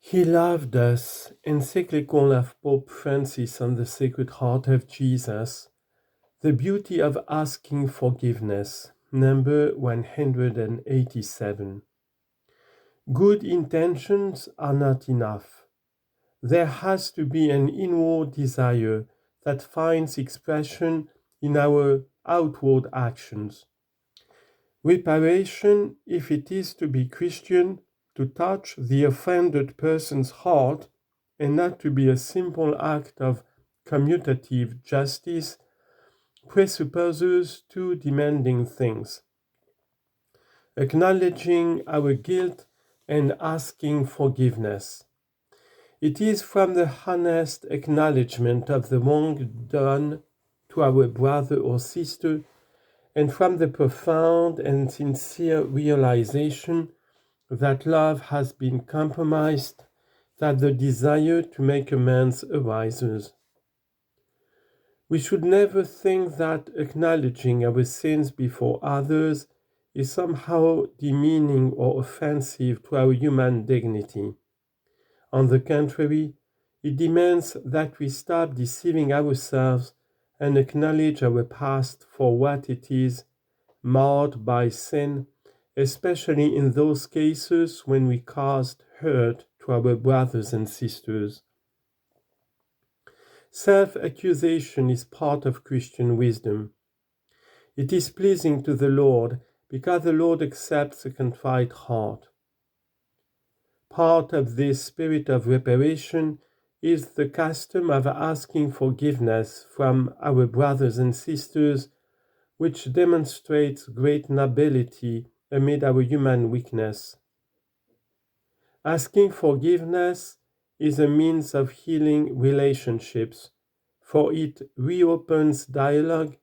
He loved us. Encyclical of Pope Francis on the Sacred Heart of Jesus. The beauty of asking forgiveness. Number 187. Good intentions are not enough. There has to be an inward desire that finds expression in our outward actions. Reparation, if it is to be Christian, to touch the offended person's heart and not to be a simple act of commutative justice, presupposes two demanding things: acknowledging our guilt and asking forgiveness. It is from the honest acknowledgement of the wrong done to our brother or sister, and from the profound and sincere realization that love has been compromised, that the desire to make amends arises. We should never think that acknowledging our sins before others is somehow demeaning or offensive to our human dignity. On the contrary, it demands that we stop deceiving ourselves and acknowledge our past for what it is, marred by sin, especially in those cases when we caused hurt to our brothers and sisters. Self-accusation is part of Christian wisdom. It is pleasing to the Lord because the Lord accepts a contrite heart. Part of this spirit of reparation is the custom of asking forgiveness from our brothers and sisters, which demonstrates great nobility amid our human weakness. Asking forgiveness is a means of healing relationships, for it reopens dialogue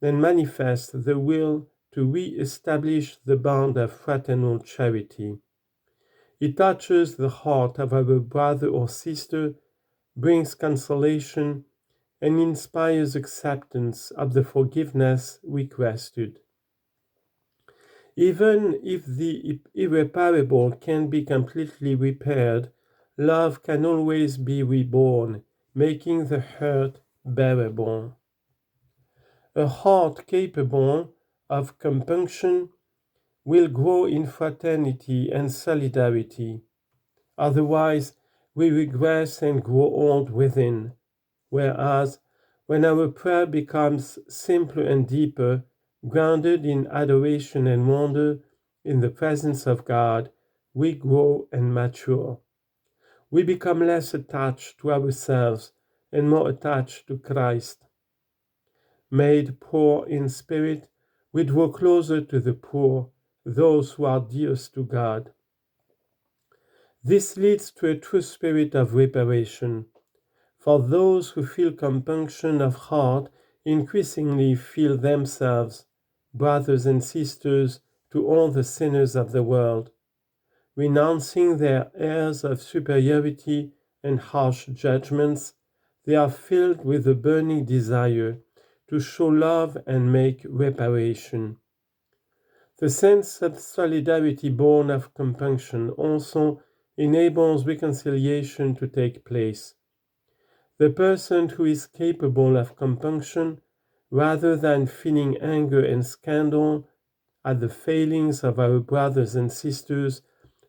and manifests the will to re-establish the bond of fraternal charity. It touches the heart of our brother or sister, brings consolation, and inspires acceptance of the forgiveness requested. Even if the irreparable can be completely repaired, love can always be reborn, making the hurt bearable. A heart capable of compunction will grow in fraternity and solidarity. Otherwise, we regress and grow old within. Whereas, when our prayer becomes simpler and deeper, grounded in adoration and wonder in the presence of God, we grow and mature. We become less attached to ourselves and more attached to Christ. Made poor in spirit, we draw closer to the poor, those who are dearest to God. This leads to a true spirit of reparation. For those who feel compunction of heart increasingly feel themselves brothers and sisters to all the sinners of the world. Renouncing their airs of superiority and harsh judgments, they are filled with a burning desire to show love and make reparation. The sense of solidarity born of compunction also enables reconciliation to take place. The person who is capable of compunction, rather than feeling anger and scandal at the failings of our brothers and sisters,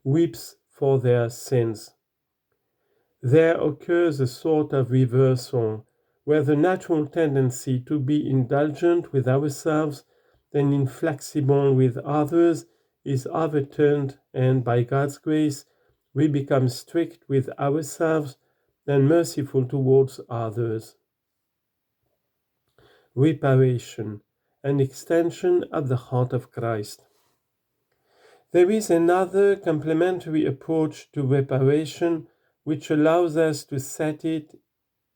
weeps for their sins. There occurs a sort of reversal, where the natural tendency to be indulgent with ourselves and inflexible with others is overturned, and by God's grace, we become strict with ourselves and merciful towards others. Reparation, an extension of the heart of Christ. There is another complementary approach to reparation which allows us to set it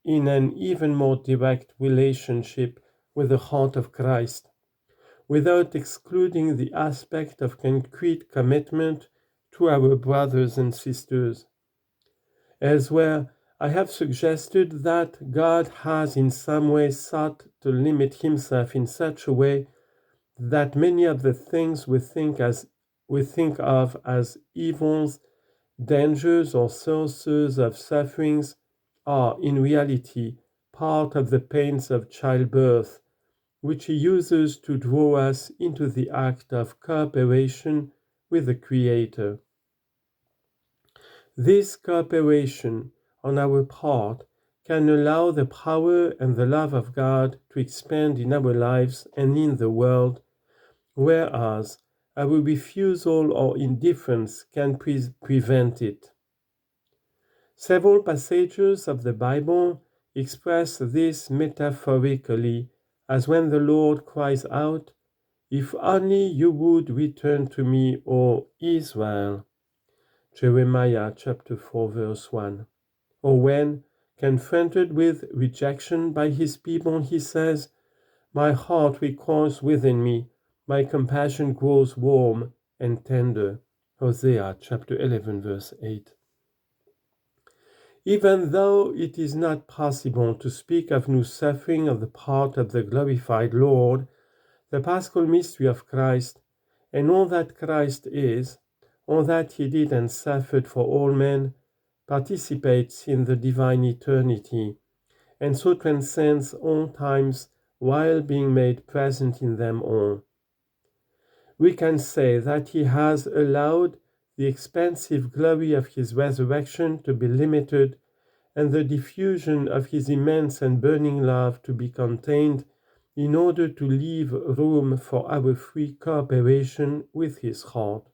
in an even more direct relationship with the heart of Christ, without excluding the aspect of concrete commitment to our brothers and sisters. Elsewhere, I have suggested that God has in some way sought to limit himself in such a way that many of the things we think of as evils Dangers or sources of sufferings are in reality part of the pains of childbirth, which he uses to draw us into the act of cooperation with the Creator. This cooperation on our part can allow the power and the love of God to expand in our lives and in the world, whereas our refusal or indifference can prevent it. Several passages of the Bible express this metaphorically, as when the Lord cries out, "If only you would return to me, O Israel." Jeremiah chapter 4 verse 1. Or when, confronted with rejection by his people, he says, "My heart recoils within me, my compassion grows warm and tender." Hosea chapter 11 verse 8. Even though it is not possible to speak of new suffering on the part of the glorified Lord, the Paschal mystery of Christ, and all that Christ is, all that he did and suffered for all men, participates in the divine eternity, and so transcends all times while being made present in them all. We can say that he has allowed the expansive glory of his resurrection to be limited and the diffusion of his immense and burning love to be contained in order to leave room for our free cooperation with his heart.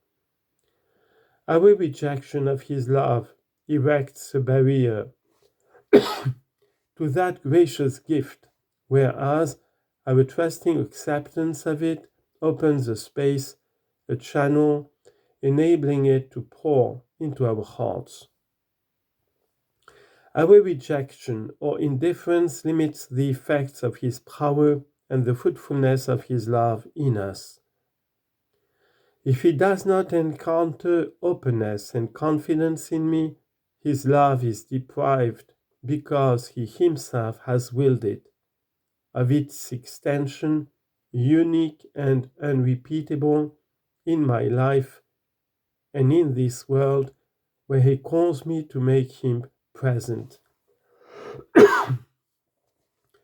Our rejection of his love erects a barrier to that gracious gift, whereas our trusting acceptance of it opens a space, a channel, enabling it to pour into our hearts. Our rejection or indifference limits the effects of his power and the fruitfulness of his love in us. If he does not encounter openness and confidence in me, his love is deprived, because he himself has willed it, of its extension, unique and unrepeatable, in my life and in this world, where he calls me to make him present.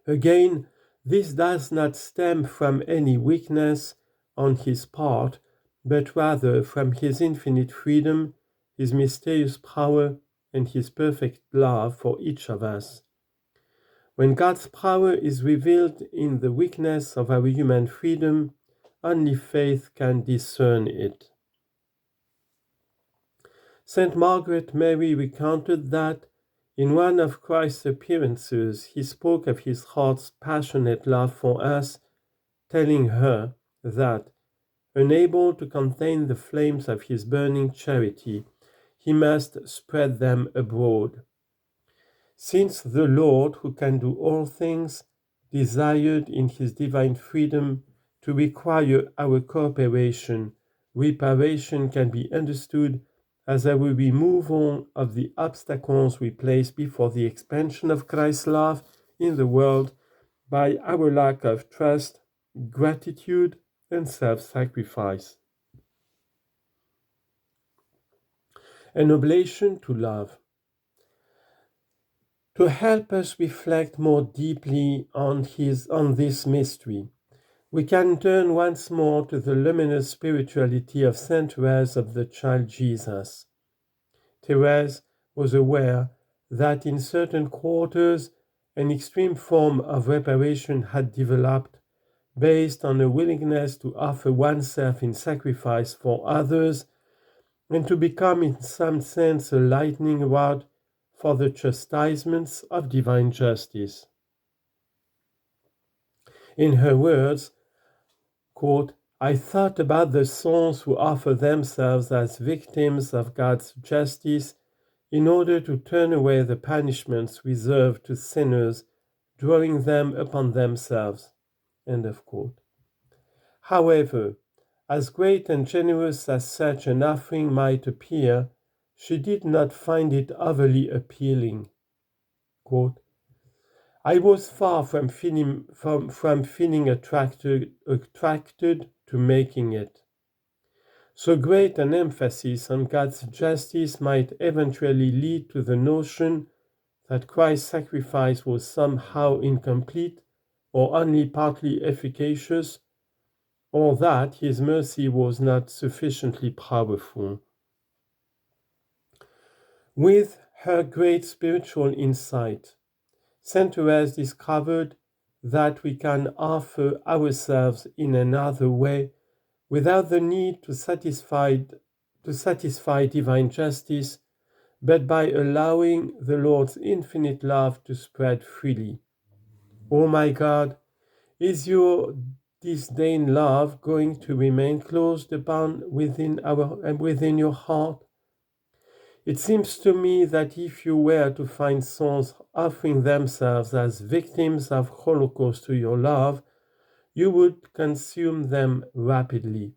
Again, this does not stem from any weakness on his part, but rather from his infinite freedom, his mysterious power, and his perfect love for each of us. When God's power is revealed in the weakness of our human freedom, only faith can discern it. St. Margaret Mary recounted that in one of Christ's appearances he spoke of his heart's passionate love for us, telling her that, unable to contain the flames of his burning charity, he must spread them abroad. Since the Lord, who can do all things, desired in his divine freedom to require our cooperation, reparation can be understood as our removal of the obstacles we place before the expansion of Christ's love in the world by our lack of trust, gratitude, and self-sacrifice. An oblation to love. To help us reflect more deeply on this mystery, we can turn once more to the luminous spirituality of Saint Therese of the Child Jesus. Therese was aware that in certain quarters an extreme form of reparation had developed based on a willingness to offer oneself in sacrifice for others and to become in some sense a lightning rod for the chastisements of divine justice. In her words, quote, "I thought about the souls who offer themselves as victims of God's justice in order to turn away the punishments reserved to sinners, drawing them upon themselves." End of quote. However, as great and generous as such an offering might appear, she did not find it overly appealing. Quote, "I was far from feeling attracted to making it. So great an emphasis on God's justice might eventually lead to the notion that Christ's sacrifice was somehow incomplete or only partly efficacious, or that his mercy was not sufficiently powerful. With her great spiritual insight, Saint Therese discovered that we can offer ourselves in another way without the need to satisfy divine justice, but by allowing the Lord's infinite love to spread freely. Oh my God, is your disdain love going to remain closed upon within your heart? It seems to me that if you were to find souls offering themselves as victims of Holocaust to your love, you would consume them rapidly.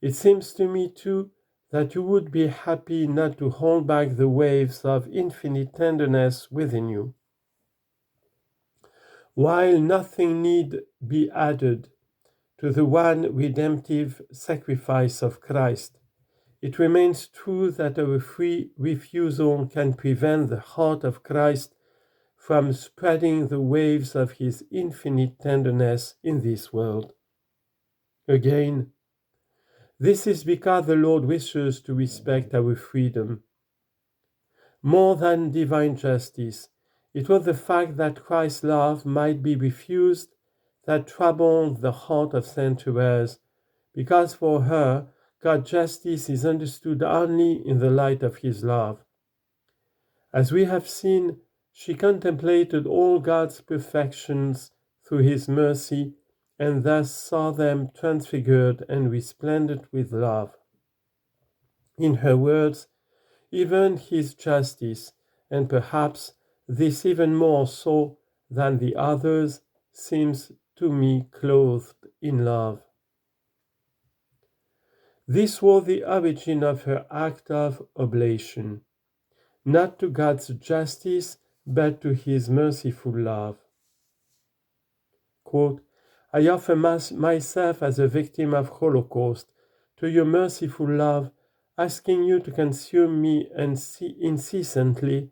It seems to me too that you would be happy not to hold back the waves of infinite tenderness within you. While nothing need be added to the one redemptive sacrifice of Christ, it remains true that our free refusal can prevent the heart of Christ from spreading the waves of his infinite tenderness in this world. Again, this is because the Lord wishes to respect our freedom. More than divine justice, it was the fact that Christ's love might be refused that troubled the heart of Saint Therese, because for her, God's justice is understood only in the light of his love. As we have seen, she contemplated all God's perfections through his mercy, and thus saw them transfigured and resplendent with love. In her words, even his justice, and perhaps this even more so than the others, seems to me clothed in love. This was the origin of her act of oblation, not to God's justice, but to his merciful love. Quote, I offer myself as a victim of Holocaust to your merciful love, asking you to consume me incessantly,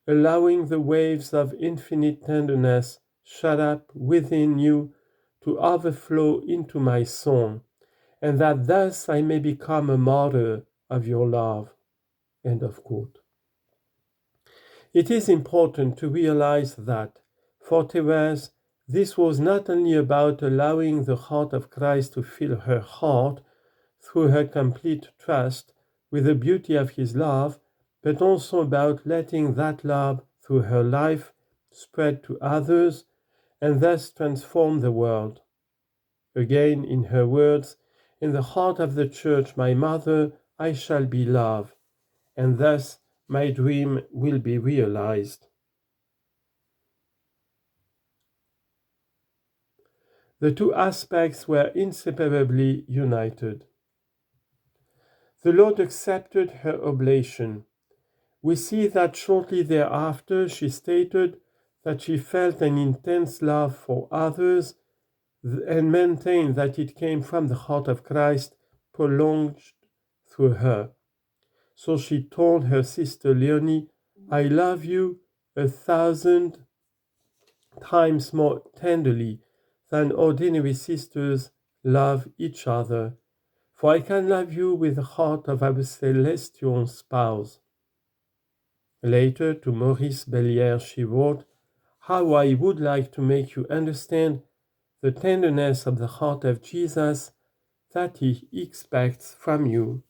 allowing the waves of infinite tenderness shut up within you to overflow into my soul, and that thus I may become a martyr of your love. End of quote. It is important to realize that, for Therese, this was not only about allowing the heart of Christ to fill her heart through her complete trust with the beauty of his love, but also about letting that love through her life spread to others and thus transform the world. Again, in her words, in the heart of the Church, my mother, I shall be love, and thus my dream will be realized. The two aspects were inseparably united. The Lord accepted her oblation. We see that shortly thereafter she stated that she felt an intense love for others and maintained that it came from the heart of Christ prolonged through her. So she told her sister Leonie, I love you 1,000 times more tenderly than ordinary sisters love each other, for I can love you with the heart of our celestial spouse. Later, to Maurice Bellier, she wrote, how I would like to make you understand the tenderness of the heart of Jesus that he expects from you.